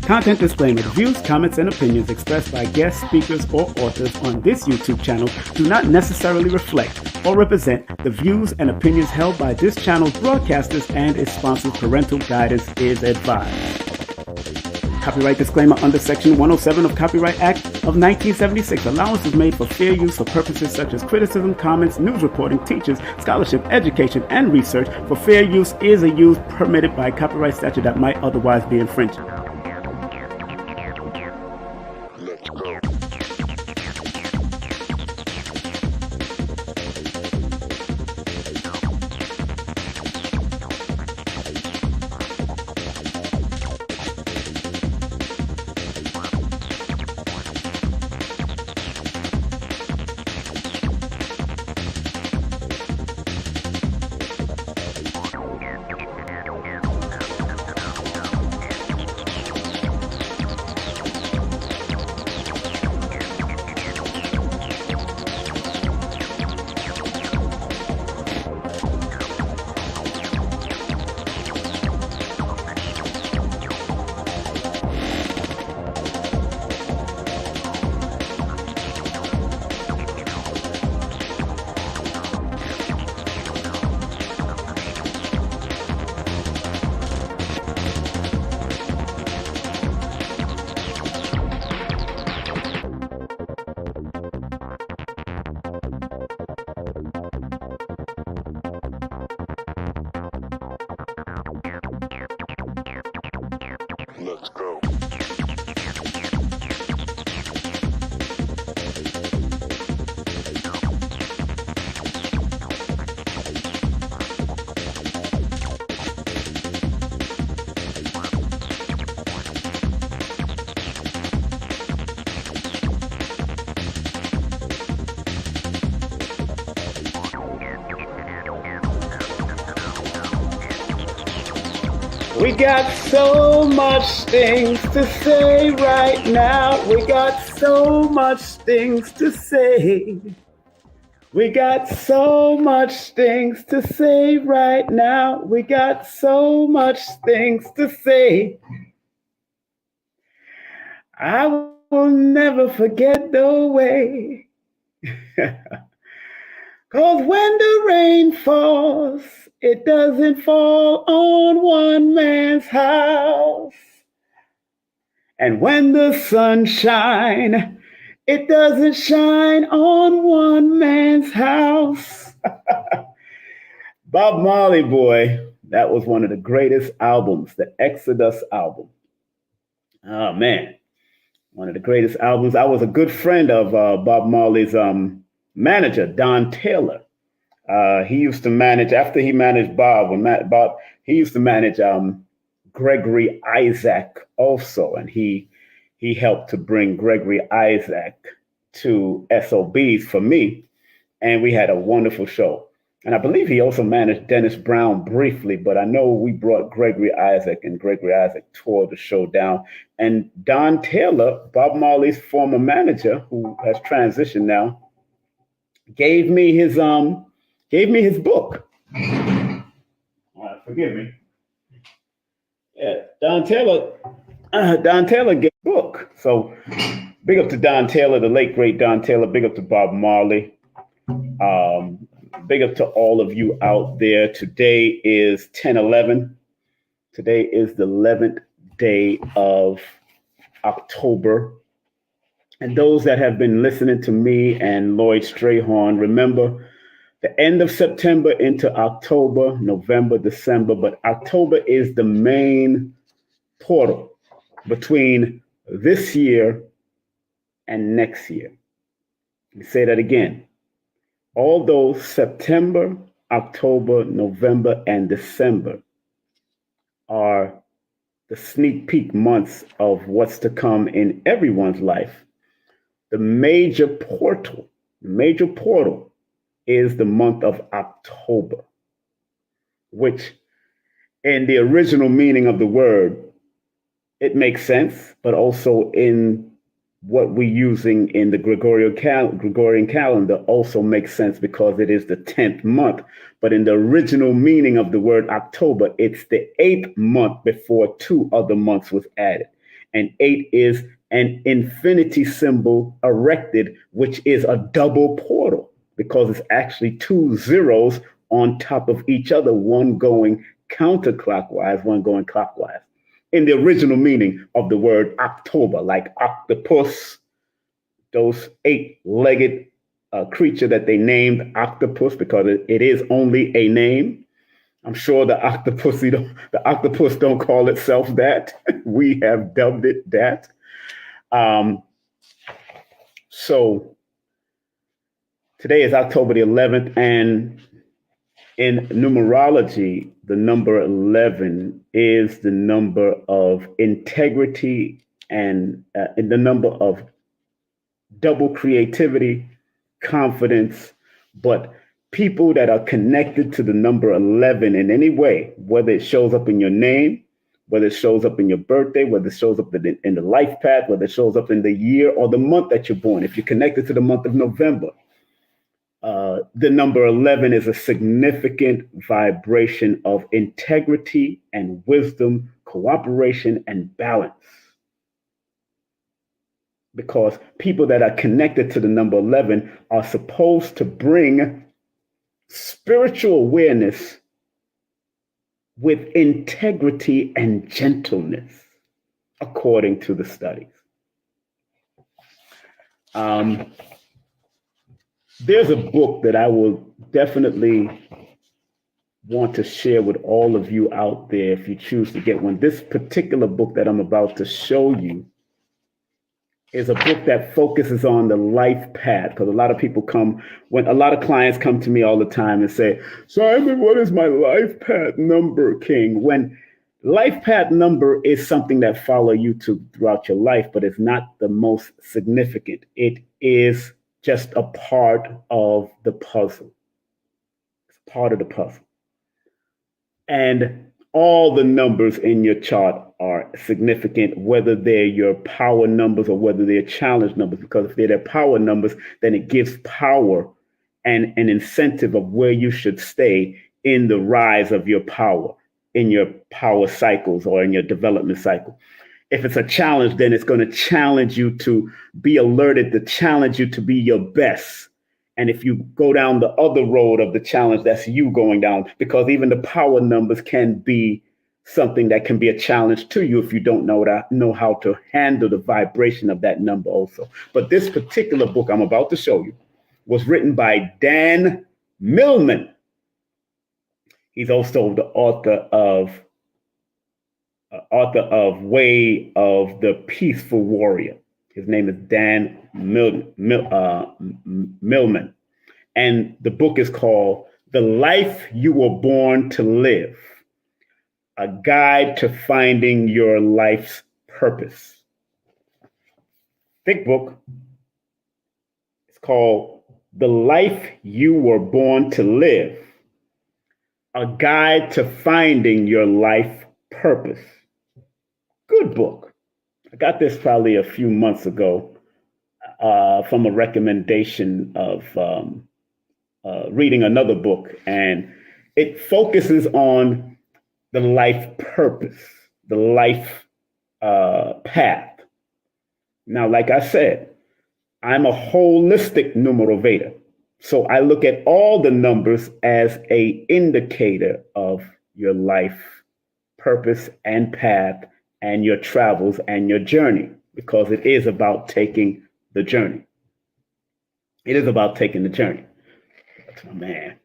Content disclaimer. The views, comments, and opinions expressed by guest speakers or authors on this YouTube channel do not necessarily reflect or represent the views and opinions held by this channel's broadcasters and its sponsors. Parental guidance is advised. Copyright disclaimer under Section 107 of Copyright Act of 1976. Allowance is made for fair use for purposes such as criticism, comments, news reporting, teachers, scholarship, education, and research. For fair use is a use permitted by copyright statute that might otherwise be infringed. Let's go. Let's go. We got so much things to say right now. We got so much things to say. We got so much things to say right now. We got so much things to say. I will never forget the way. 'Cause when the rain falls, it doesn't fall on one man's house. And when the sun shines, it doesn't shine on one man's house. Bob Marley, boy, that was one of the greatest albums, the Exodus album. Oh, man, one of the greatest albums. I was a good friend of Bob Marley's manager, Don Taylor. He used to manage, after he managed Bob, he used to manage Gregory Isaac also. And he helped to bring Gregory Isaac to SOBs for me. And we had a wonderful show. And I believe he also managed Dennis Brown briefly, but I know we brought Gregory Isaac, and Gregory Isaac tore the show down. And Don Taylor, Bob Marley's former manager, who has transitioned now, gave me his book. Forgive me. Yeah, Don Taylor gave a book. So big up to Don Taylor, the late great Don Taylor. Big up to Bob Marley. Big up to all of you out there. Today is 10/11. Today is the 11th day of October. And those that have been listening to me and Lloyd Strayhorn, remember the end of September into October, November, December, but October is the main portal between this year and next year. Let me say that again. Although September, October, November, and December are the sneak peek months of what's to come in everyone's life, the major portal is the month of October, which in the original meaning of the word, it makes sense, but also in what we're using in the Gregorian calendar also makes sense because it is the 10th month. But in the original meaning of the word October, it's the 8th month before 2 other months was added. and 8 is an infinity symbol erected, which is a double portal because it's actually two zeros on top of each other, one going counterclockwise, one going clockwise. In the original meaning of the word October, like octopus, those 8-legged creature that they named octopus because it is only a name. I'm sure the octopus don't call itself that. We have dubbed it that. So today is October the 11th, and in numerology, the number 11 is the number of integrity and the number of double creativity, confidence, but people that are connected to the number 11 in any way, whether it shows up in your name, whether it shows up in your birthday, whether it shows up in the life path, whether it shows up in the year or the month that you're born. If you're connected to the month of November, the number 11 is a significant vibration of integrity and wisdom, cooperation and balance. Because people that are connected to the number 11 are supposed to bring spiritual awareness with integrity and gentleness, according to the studies. There's a book that I will definitely want to share with all of you out there if you choose to get one. This particular book that I'm about to show you is a book that focuses on the life path, because a lot of clients come to me all the time and say, Simon, what is my life path number, King? When life path number is something that follow you throughout your life, but it's not the most significant. It is just a part of the puzzle. It's part of the puzzle. And all the numbers in your chart are significant, whether they're your power numbers or whether they're challenge numbers, because if they're their power numbers, then it gives power and an incentive of where you should stay in the rise of your power, in your power cycles or in your development cycle. If it's a challenge, then it's going to challenge you to be alerted, to challenge you to be your best. And if you go down the other road of the challenge, that's you going down, because even the power numbers can be something that can be a challenge to you if you don't know how to handle the vibration of that number also. But this particular book I'm about to show you was written by Dan Millman. He's also the author of Way of the Peaceful Warrior. His name is Dan Millman. And the book is called The Life You Were Born to Live, A Guide to Finding Your Life's Purpose. Thick book. It's called The Life You Were Born to Live, A Guide to Finding Your Life Purpose. Good book. I got this probably a few months ago from a recommendation of reading another book, and it focuses on the life purpose, the life path. Now, like I said, I'm a holistic numerovator. So I look at all the numbers as an indicator of your life purpose and path and your travels and your journey, because it is about taking the journey. It is about taking the journey. That's my man.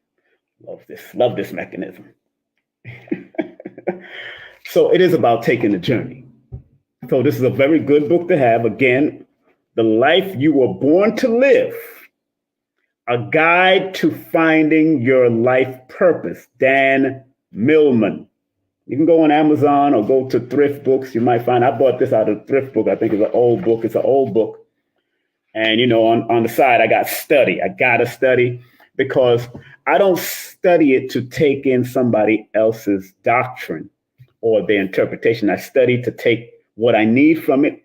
Love this mechanism. So it is about taking the journey. So this is a very good book to have. Again, The Life You Were Born to Live, A Guide to Finding Your Life Purpose, Dan Millman. You can go on Amazon or go to Thrift Books. You might find, I bought this out of Thrift Book. I think it's an old book. It's an old book. And, on the side, I got study. I got to study, because I don't study it to take in somebody else's doctrine or their interpretation. I study to take what I need from it,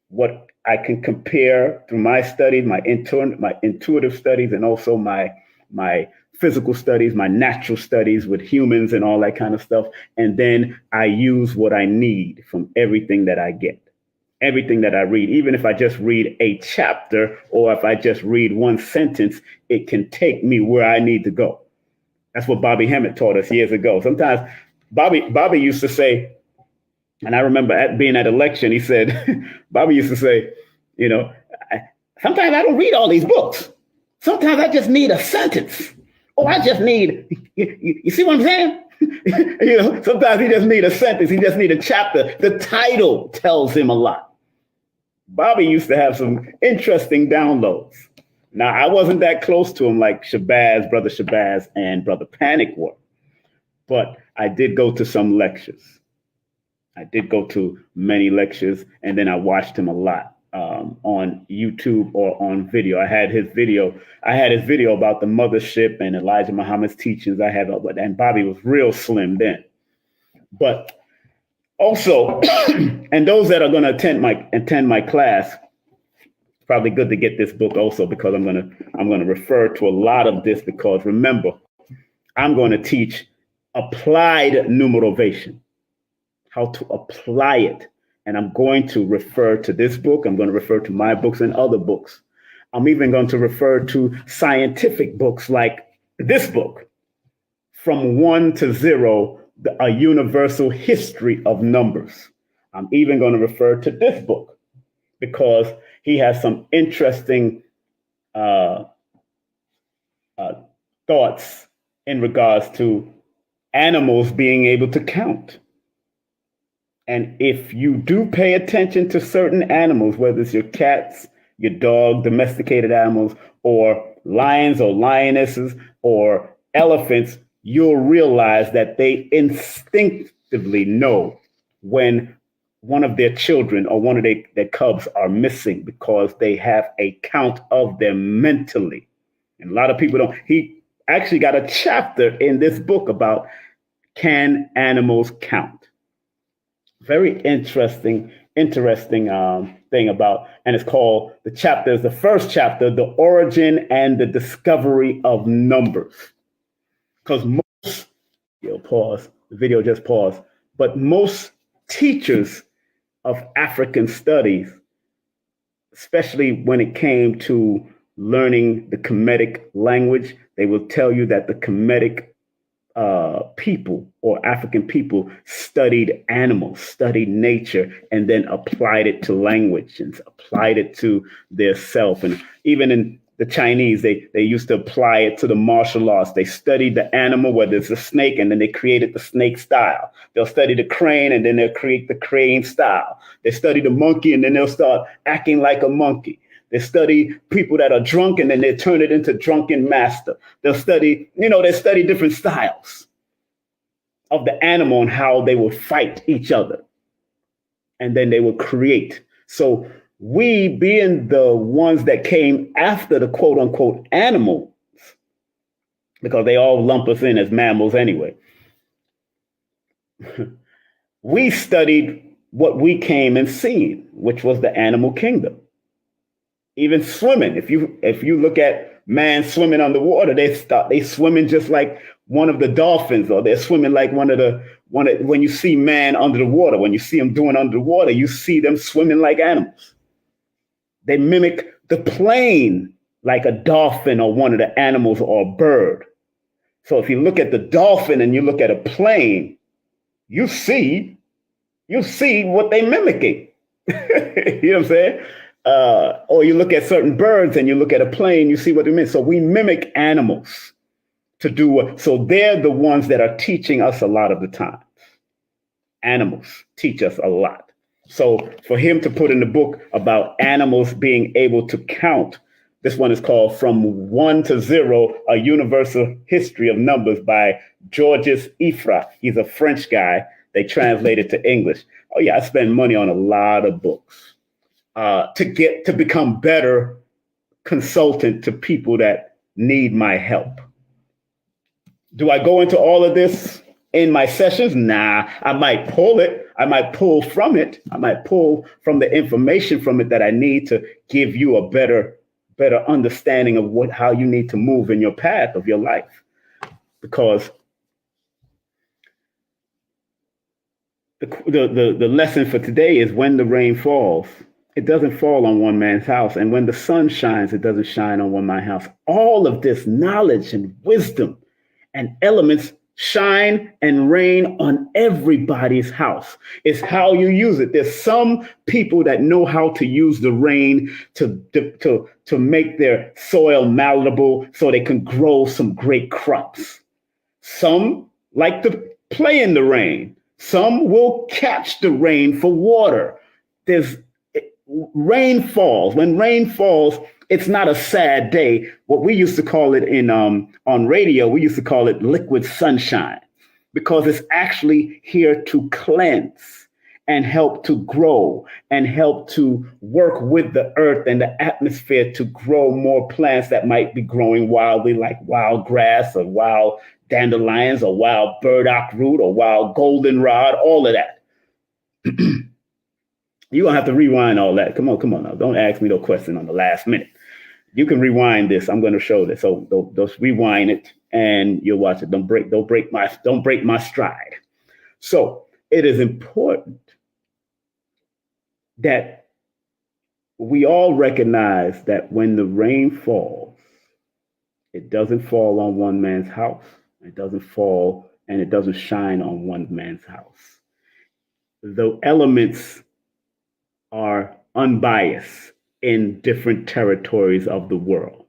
what I can compare through my studies, my intuitive studies, and also my physical studies, my natural studies with humans and all that kind of stuff. And then I use what I need from everything that I get. everything that I read. Even if I just read a chapter or if I just read one sentence, it can take me where I need to go. That's what Bobby Hemmett taught us years ago. Sometimes Bobby used to say, and I remember being at a lecture, and he said, Bobby used to say, you know, sometimes I don't read all these books. Sometimes I just need a sentence. Or I just need, you see what I'm saying? Sometimes he just need a sentence. He just need a chapter. The title tells him a lot. Bobby used to have some interesting downloads. Now, I wasn't that close to him like Brother Shabazz and Brother Panic were, but I did go to some lectures. I did go to many lectures, and then I watched him a lot on YouTube or on video. I had his video about the mothership and Elijah Muhammad's teachings. And Bobby was real slim then. But also, and those that are going to attend my class, it's probably good to get this book also, because I'm going to refer to a lot of this, because remember, I'm going to teach applied numerovation, how to apply it. And I'm going to refer to this book. I'm going to refer to my books and other books. I'm even going to refer to scientific books like this book, From 1 to 0, A Universal History of Numbers. I'm even going to refer to this book because he has some interesting thoughts in regards to animals being able to count. And if you do pay attention to certain animals, whether it's your cats, your dog, domesticated animals, or lions or lionesses or elephants, you'll realize that they instinctively know when one of their children or one of their cubs are missing, because they have a count of them mentally. And a lot of people don't. He actually got a chapter in this book about, can animals count? Very interesting thing about, and it's called, the first chapter, The Origin and the Discovery of Numbers. Because the video just paused, but most teachers of African studies, especially when it came to learning the Kemetic language, they will tell you that the Kemetic people or African people studied animals, studied nature, and then applied it to language and applied it to their self. And even in the Chinese, they used to apply it to the martial arts. They studied the animal, whether it's a snake, and then they created the snake style. They'll study the crane, and then they'll create the crane style. They study the monkey, and then they'll start acting like a monkey. They study people that are drunk, and then they turn it into drunken master. They study different styles of the animal and how they will fight each other. And then they will create. So we, being the ones that came after the quote unquote animals, because they all lump us in as mammals anyway, we studied what we came and seen, which was the animal kingdom. Even swimming, if you look at man swimming underwater, they swimming just like one of the dolphins, or they're swimming like when you see man under the water, when you see them doing under the water, you see them swimming like animals. They mimic the plane like a dolphin or one of the animals or a bird. So if you look at the dolphin and you look at a plane, you see what they mimicking. You know what I'm saying? Or you look at certain birds and you look at a plane, you see what they mean. So we mimic animals to do what, so they're the ones that are teaching us a lot of the time. Animals teach us a lot. So for him to put in the book about animals being able to count, this one is called From 1 to 0, A Universal History of Numbers by Georges Ifra. He's a French guy. They translated to English. Oh yeah, I spend money on a lot of books. To become better consultant to people that need my help. Do I go into all of this in my sessions? Nah, I might pull it. I might pull from it. I might pull from the information from it that I need to give you a better understanding of how you need to move in your path of your life. Because The lesson for today is when the rain falls, it doesn't fall on one man's house. And when the sun shines, it doesn't shine on one man's house. All of this knowledge and wisdom and elements shine and rain on everybody's house. It's how you use it. There's some people that know how to use the rain to make their soil malleable so they can grow some great crops. Some like to play in the rain. Some will catch the rain for water. There's rain falls. When rain falls, it's not a sad day. What we used to call it in on radio, we used to call it liquid sunshine, because it's actually here to cleanse and help to grow and help to work with the earth and the atmosphere to grow more plants that might be growing wildly, like wild grass or wild dandelions or wild burdock root or wild goldenrod, all of that. You're going to have to rewind all that. Come on now. Don't ask me no question on the last minute. You can rewind this. I'm going to show this. So just rewind it and you'll watch it. Don't break my stride. So it is important that we all recognize that when the rain falls, it doesn't fall on one man's house. It doesn't fall and it doesn't shine on one man's house. The elements are unbiased in different territories of the world.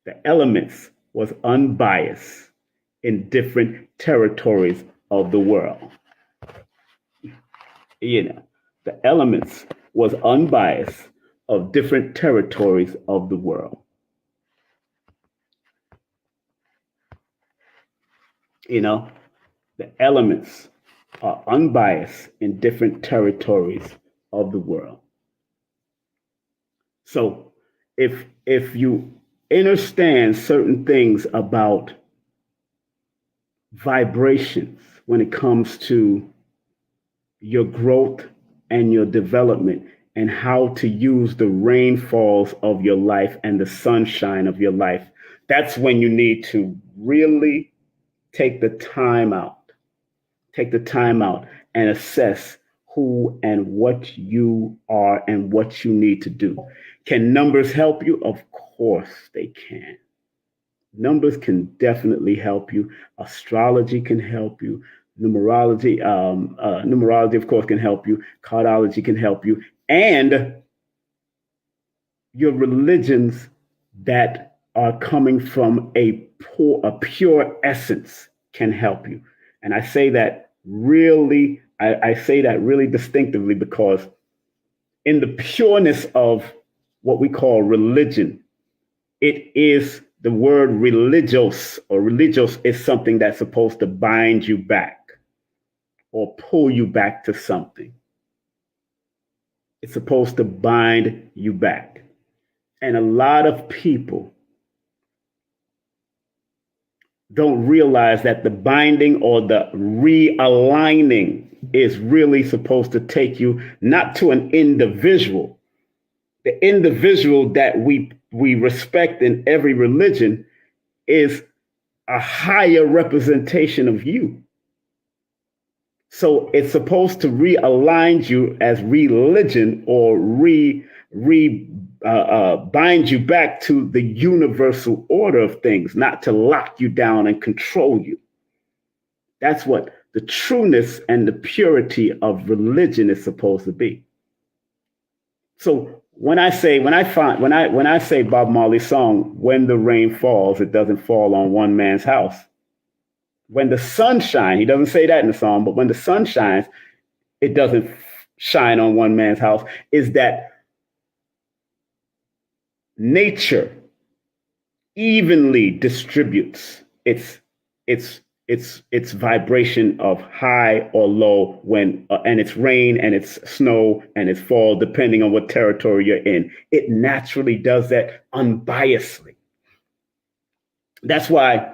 The elements was unbiased in different territories of the world. The elements was unbiased of different territories of the world. The elements are unbiased in different territories of the world. So if you understand certain things about vibrations when it comes to your growth and your development and how to use the rainfalls of your life and the sunshine of your life, that's when you need to really take the time out and assess who and what you are and what you need to do. Can numbers help you? Of course they can. Numbers can definitely help you. Astrology can help you. Numerology, of course, can help you. Cardology can help you. And your religions that are coming from a pure essence can help you. And I say that really distinctively because in the pureness of what we call religion, it is the word religious, or religious is something that's supposed to bind you back or pull you back to something. It's supposed to bind you back. And a lot of people don't realize that the binding or the realigning is really supposed to take you not to an individual. The individual that we respect in every religion is a higher representation of you. So it's supposed to realign you as religion or bind you back to the universal order of things, not to lock you down and control you. That's what the trueness and the purity of religion is supposed to be. So when I say Bob Marley's song, "When the rain falls, it doesn't fall on one man's house." When the sun shines, he doesn't say that in the song, but when the sun shines, it doesn't shine on one man's house, is that nature evenly distributes its vibration of high or low when and it's rain and it's snow and it's fall, depending on what territory you're in. It naturally does that unbiasedly. That's why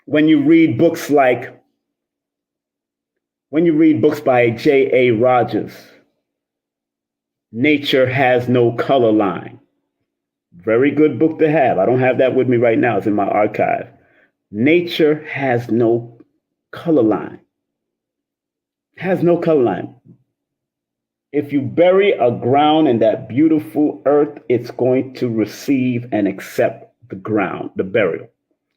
when you read books by J.A. Rogers, Nature Has No Color Line. Very good book to have. I don't have that with me right now. It's in my archive. Nature has no color line. Has no color line. If you bury a ground in that beautiful earth, it's going to receive and accept the ground, the burial.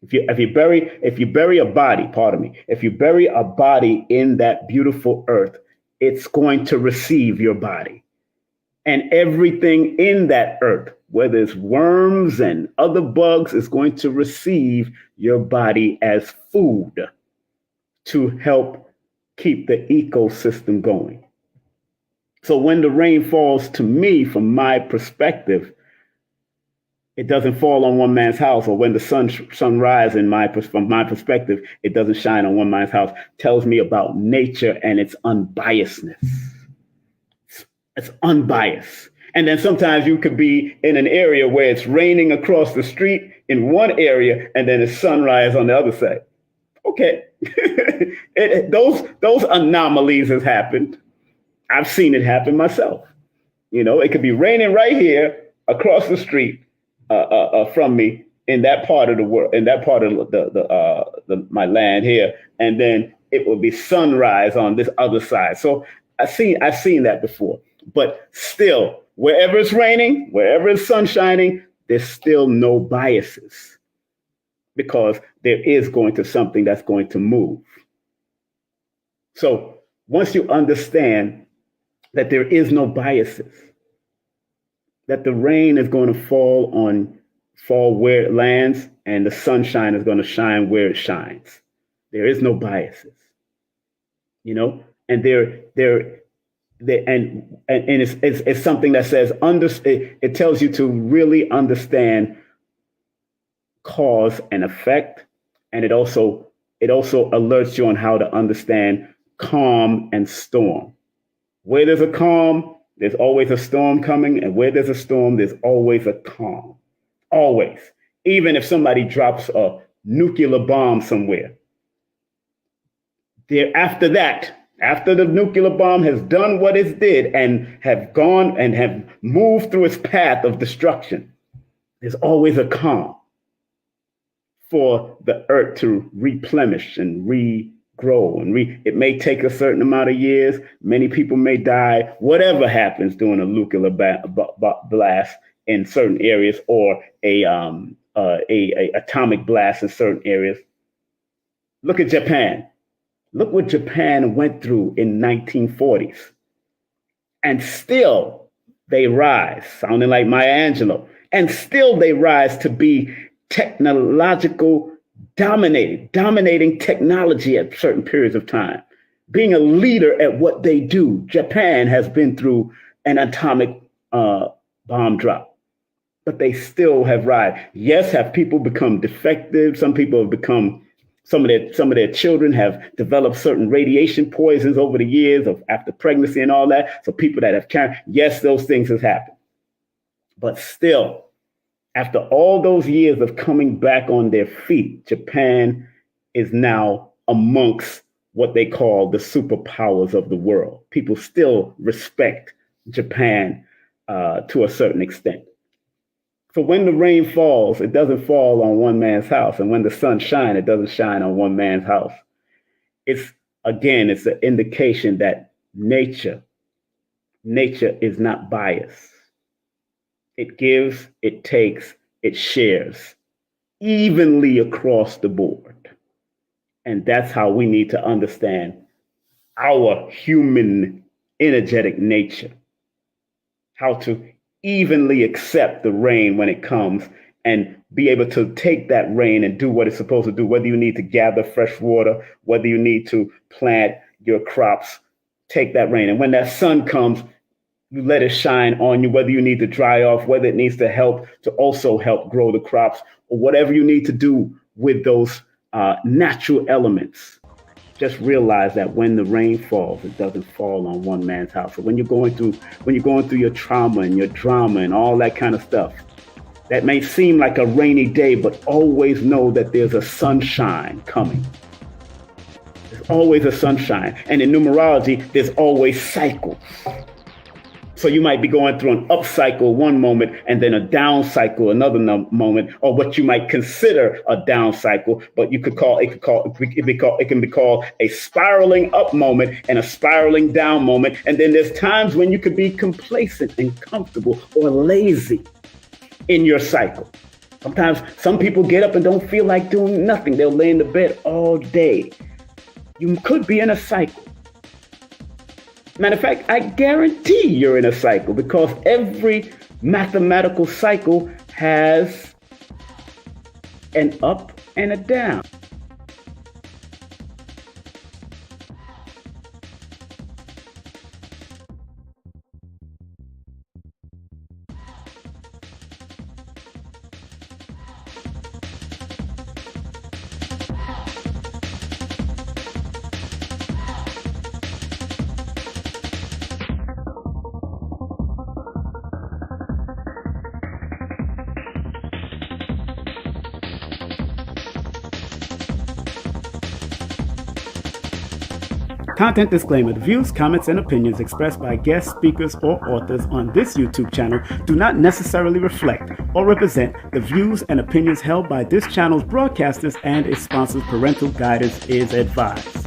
If you bury a body, pardon me, if you bury a body in that beautiful earth, it's going to receive your body. And everything in that earth, whether it's worms and other bugs, is going to receive your body as food to help keep the ecosystem going. So when the rain falls, to me, from my perspective, it doesn't fall on one man's house, or when the sunrise from my perspective, it doesn't shine on one man's house. Tells me about nature and its unbiasedness. It's unbiased. And then sometimes you could be in an area where it's raining across the street in one area, and then it's sunrise on the other side. Okay, those anomalies has happened. I've seen it happen myself. You know, it could be raining right here across the street from me in that part of the world, in that part of my land here, and then it will be sunrise on this other side. So I've seen that before. But still, wherever it's raining, wherever it's sun shining, there's still no biases, because there is going to something that's going to move. So once you understand that there is no biases, that the rain is going to fall where it lands, and the sunshine is going to shine where it shines. There is no biases, you know, and it's something that says it tells you to really understand cause and effect, and it also alerts you on how to understand calm and storm. Where there's a calm, there's always a storm coming, and where there's a storm, there's always a calm. Always. Even if somebody drops a nuclear bomb somewhere, after the nuclear bomb has done what it did and have gone and have moved through its path of destruction, there's always a calm for the earth to replenish and regrow. And it may take a certain amount of years. Many people may die. Whatever happens during a nuclear blast in certain areas, or a atomic blast in certain areas. Look at Japan. Look what Japan went through in 1940s. And still they rise, sounding like Maya Angelou. And still they rise to be technological dominating technology at certain periods of time. Being a leader at what they do. Japan has been through an atomic bomb drop, but they still have rise. Yes, have people become defective? Some people have become, some of their children have developed certain radiation poisons over the years after pregnancy and all that. So people that have carried, yes, those things have happened. But still, after all those years of coming back on their feet, Japan is now amongst what they call the superpowers of the world. People still respect Japan to a certain extent. So when the rain falls, it doesn't fall on one man's house. And when the sun shines, it doesn't shine on one man's house. It's an indication that nature is not biased. It gives, it takes, it shares evenly across the board. And that's how we need to understand our human energetic nature, how to evenly accept the rain when it comes and be able to take that rain and do what it's supposed to do, whether you need to gather fresh water, whether you need to plant your crops, take that rain. And when that sun comes, you let it shine on you, whether you need to dry off, whether it needs to also help grow the crops, or whatever you need to do with those natural elements. Just realize that when the rain falls, it doesn't fall on one man's house. So when you're going through your trauma and your drama and all that kind of stuff, that may seem like a rainy day, but always know that there's a sunshine coming. There's always a sunshine. And in numerology, there's always cycles. So you might be going through an up cycle one moment and then a down cycle another moment, or what you might consider a down cycle, but it can be called a spiraling up moment and a spiraling down moment. And then there's times when you could be complacent and comfortable or lazy in your cycle. Sometimes some people get up and don't feel like doing nothing. They'll lay in the bed all day. You could be in a cycle. Matter of fact, I guarantee you're in a cycle, because every mathematical cycle has an up and a down. Content disclaimer: the views, comments, and opinions expressed by guest speakers or authors on this YouTube channel do not necessarily reflect or represent the views and opinions held by this channel's broadcasters and its sponsors. Parental guidance is advised.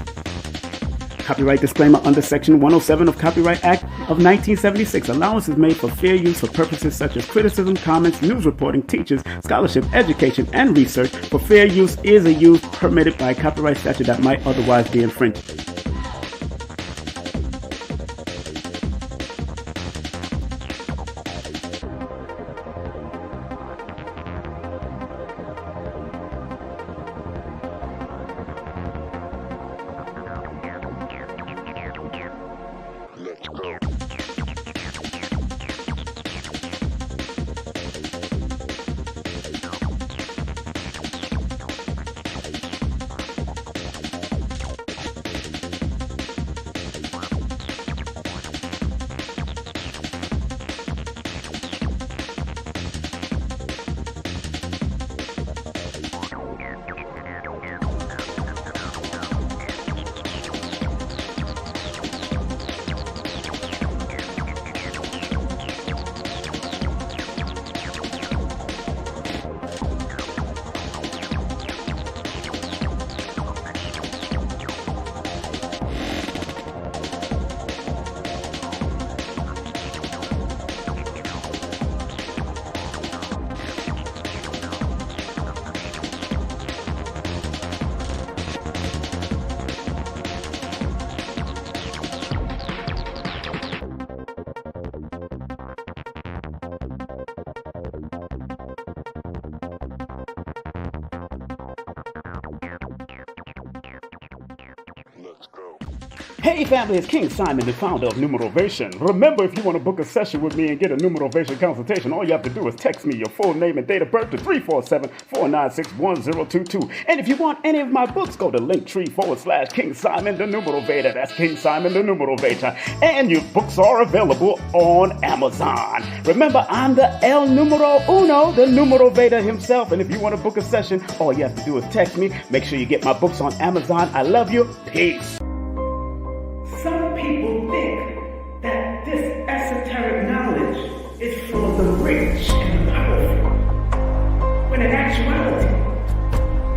Copyright disclaimer: under Section 107 of Copyright Act of 1976, allowance is made for fair use for purposes such as criticism, comments, news reporting, teachers, scholarship, education, and research. For fair use is a use permitted by copyright statute that might otherwise be infringed. Let's go. Let's go. Hey family, it's King Simon, the founder of Numerovation. Remember, if you want to book a session with me and get a Numerovation consultation, all you have to do is text me your full name and date of birth to 347-496-1022. And if you want any of my books, go to Linktree/King Simon the Numerovator. That's King Simon the Numerovator. And your books are available on Amazon. Remember, I'm the El Numero Uno, the Numerovator himself. And if you want to book a session, all you have to do is text me. Make sure you get my books on Amazon. I love you. Peace. Some people think that this esoteric knowledge is for the rich and the powerful, when in actuality,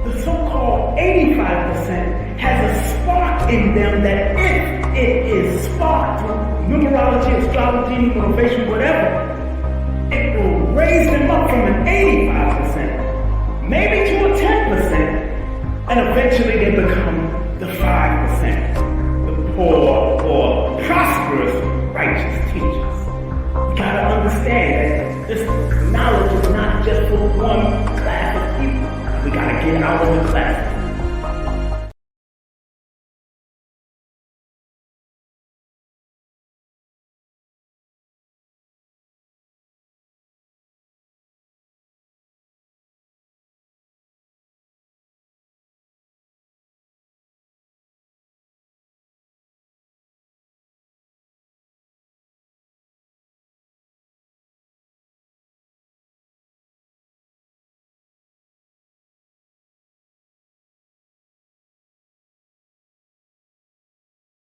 the so-called 85% has a spark in them that if it is sparked through numerology, astrology, motivation, whatever, it will raise them up from an 85%, maybe to a 10%, and eventually they become the 5%. Poor or prosperous righteous teachers. You gotta understand that this knowledge is not just for one class of people. We gotta get out of the classes.